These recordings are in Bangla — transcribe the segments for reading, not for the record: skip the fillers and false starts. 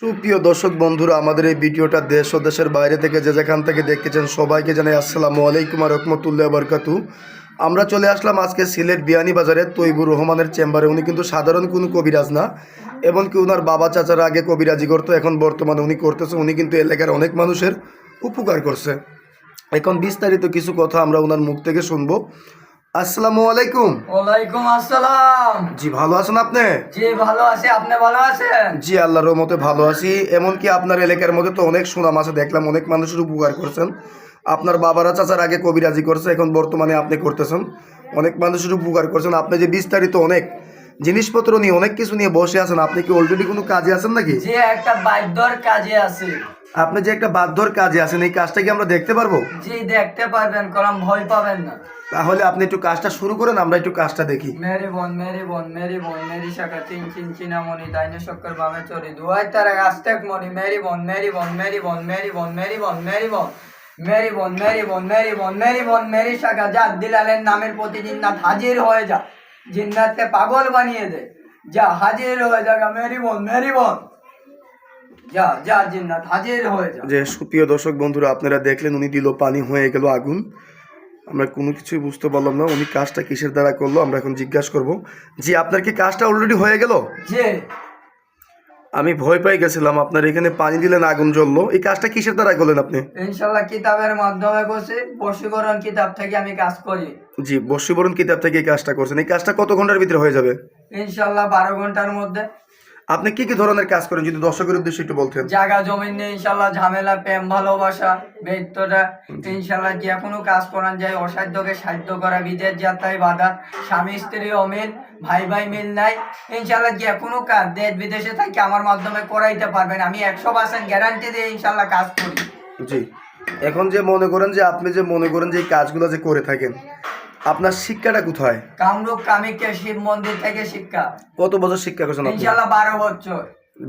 সুপ্রিয় দর্শক বন্ধুরা, আমাদের এই ভিডিওটা দেশ ও দেশের বাইরে থেকে যে যেখান থেকে দেখতেছেন সবাইকে জানাই আসসালামু আলাইকুম ওয়া রাহমাতুল্লাহি ওয়া বারাকাতু। আমরা চলে আসলাম আজকে সিলেট বিয়ানীবাজারে তৈবুর রহমানের চেম্বারে। উনি কিন্তু সাধারণ কোনো কবিরাজ না, এমনকি ওনার বাবা চাচারা আগে কবিরাজি করতো, এখন বর্তমানে উনি করতেছে। উনি কিন্তু এলাকার অনেক মানুষের উপকার করছে। এখন বিস্তারিত কিছু কথা আমরা ওনার মুখ থেকে শুনবো। আসসালামু আলাইকুম। ওয়ালাইকুম আসসালাম। জি, ভালো আছেন আপনি? জি ভালো আছি, আপনি ভালো আছেন? জি, আল্লাহর রহমতে ভালো আছি। এমনকি আপনার এলাকার মধ্যে তো অনেক সুনাম আছে, দেখলাম অনেক মানুষের উপকার করছেন। আপনার বাবারা চাচার আগে কবিরাজি করছে, এখন বর্তমানে আপনি করতেছেন, অনেক মানুষের উপকার করছেন। আপনি যে বিস্তারিত অনেক জিনিসপত্র নিয়ে অনেক কিছু নিয়ে বসে আছেন, আপনি কি অলরেডি কোনো কাজে আছেন নাকি? যে একটা বাধ্যর কাজে আছে। আপনি যে একটা বাধ্যর কাজে আছেন, এই কাজটা কি আমরা দেখতে পারবো? জি দেখতে পারবেন, কলম ভয় পাবেন না। তাহলে আপনি একটু কাজটা শুরু করেন, আমরা একটু কাজটা দেখি। মেরি বোন মেরি বোন মেরি বোন মেরি শাখা তিন চিন চিনামণি দাইনে শক্কর বামে চরি দুয়াই তারা আস্তেক মনি মেরি বোন মেরি বোন মেরি বোন মেরি বোন মেরি বোন মেরি বোন মেরি বোন মেরি বোন মেরি বোন মেরি বোন মেরি শাখা যা দিলালের নামের প্রতি জিন্নাত হাজির হয়ে যা, জিন্নাতকে পাগল বানিয়ে দে, যা হাজির হয়ে যা মেরি বোন মেরি বোন, যা যা জিন্নাত হাজির হয়ে যা। যে সুপ্রিয় দর্শক বন্ধুরা, আপনারা দেখলেন উনি দিল পানি, হয়ে গেল আগুন। আমরা কোনো কিছুই বুঝতে পারলাম না উনি কাজটা কিসের দ্বারা করলো। আমরা এখন জিজ্ঞাসা করব। জি, আপনার কি কাজটা অলরেডি হয়ে গেল? জি আমি ভয় পেয়ে গেছিলাম, আপনার এখানে পানি দিলেন আগুন জ্বললো। এই কাজটা কিসের দ্বারা করলেন আপনি? ইনশাল্লাহ কিতাবের মাধ্যমে বসে বশীকরণ কিতাব থেকে আমি কাজ করি। জি, বশীকরণ কিতাব থেকে এই কাজটা করছেন। এই কাজটা কত ঘন্টার ভিতরে হয়ে যাবে? ইনশাল্লাহ 12 ঘন্টার মধ্যে। আপনি কি কি ধরনের কাজ করেন যদি দর্শকের উদ্দেশ্যে একটু বলতেন? জায়গা জমি নিয়ে ইনশাল্লাহ ঝামেলা, প্রেম ভালোবাসা, বেত্যটা ইনশাল্লাহ যে কোনো কাজ করান যায়, অসাধ্যকে সাধ্য করা, বিদেশ যাত্রায় বাধা, স্বামী স্ত্রী অমিল, ভাই ভাই মিল নাই, ইনশাল্লাহ যে কোনো কাজ দেশ বিদেশে থাকি আমার মাধ্যমে করাইতে পারবেন। আমি 100% গ্যারান্টি দিয়ে ইনশাল্লাহ কাজ করি। জি, এখন যে মনে করেন যে আপনি যে মনে করেন যে এই কাজগুলো যে করে থাকেন, আপনার শিক্ষাটা কোথায়? কামরূপ কামিকে শিব মন্দির থেকে শিক্ষা। কত বছর শিক্ষা করছেন আপনি? ইনশাল্লাহ 12 বছর।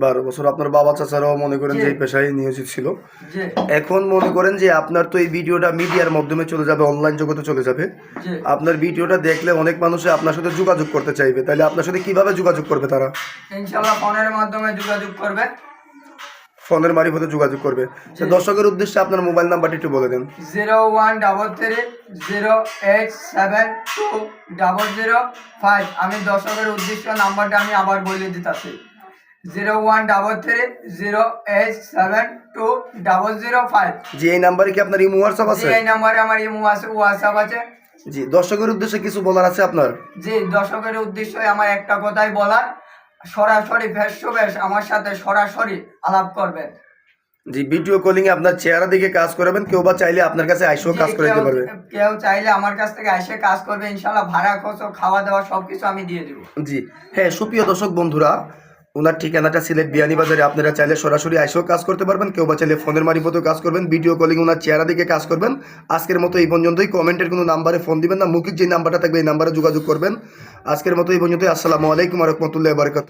12 বছর। আপনার বাবা চাচারাও মনে করেন যে এই পেশায় নিয়োজিত ছিল। জি এখন মনে করেন যে আপনার তো এই ভিডিওটা মিডিয়ার মাধ্যমে চলে যাবে, অনলাইন জগতে চলে যাবে। জি আপনার ভিডিওটা দেখলে অনেক মানুষে আপনার সাথে যোগাযোগ করতে চাইবে, তাহলে আপনার সাথে কিভাবে যোগাযোগ করবে তারা? ইনশাল্লাহ ফোনের মাধ্যমে যোগাযোগ করবে। ফোনের মারফতে যোগাযোগ করবে। তো দর্শকের উদ্দেশ্যে আপনার মোবাইল নাম্বারটা একটু বলে দেন। 0133087005। আমি দর্শকের উদ্দেশ্য নাম্বারটা আমি আবার বলে দিতেছি, 0133087005। জি, এই নাম্বারে কি আপনার ইমো হোয়াটসঅ্যাপ আছে? এই নাম্বারে আমার ইমো আছে, হোয়াটসঅ্যাপ আছে। জি, দর্শকের উদ্দেশ্যে কিছু বলার আছে আপনার? জি দর্শকের উদ্দেশ্যে আমার একটা কথাই বলার, সরাসরি ফেস টু ফেস আমার সাথে সরাসরি আলাপ করবেন। জি, ভিডিও কলিং এ আপনার চেহারা দিকে কাজ করাবেন, কেউ বা চাইলে আপনার কাছে আইসেও কাজ করে দিতে পারবে। কেউ চাইলে আমার কাছ থেকে এসে কাজ করবে, ইনশাল্লাহ ভাড়া খরচ, খাওয়া দাওয়া সবকিছু আমি দিয়ে দেবো। জি হ্যাঁ, সুপ্রিয় দর্শক বন্ধুরা, ওনার ঠিকানাটা সিলেট বিয়ানীবাজারে। আপনারা চাইলে সরাসরি আইসেও কাজ করতে পারবেন, কেউ বা চাইলে ফোনের মারফতেও কাজ করবেন, ভিডিও কলিং ওনার চেহারা দিকে কাজ করবেন। আজকের মতো এই পর্যন্তই। কমেন্টের কোনো নাম্বারে ফোন দিবেন না, মৌখিক যে নাম্বারটা থাকবে এই নাম্বারে যোগাযোগ করবেন। আজকের মতো এই পর্যন্তই। আসসালামু আলাইকুম ওয়া রাহমাতুল্লাহি ওয়া বারাকাতুহু।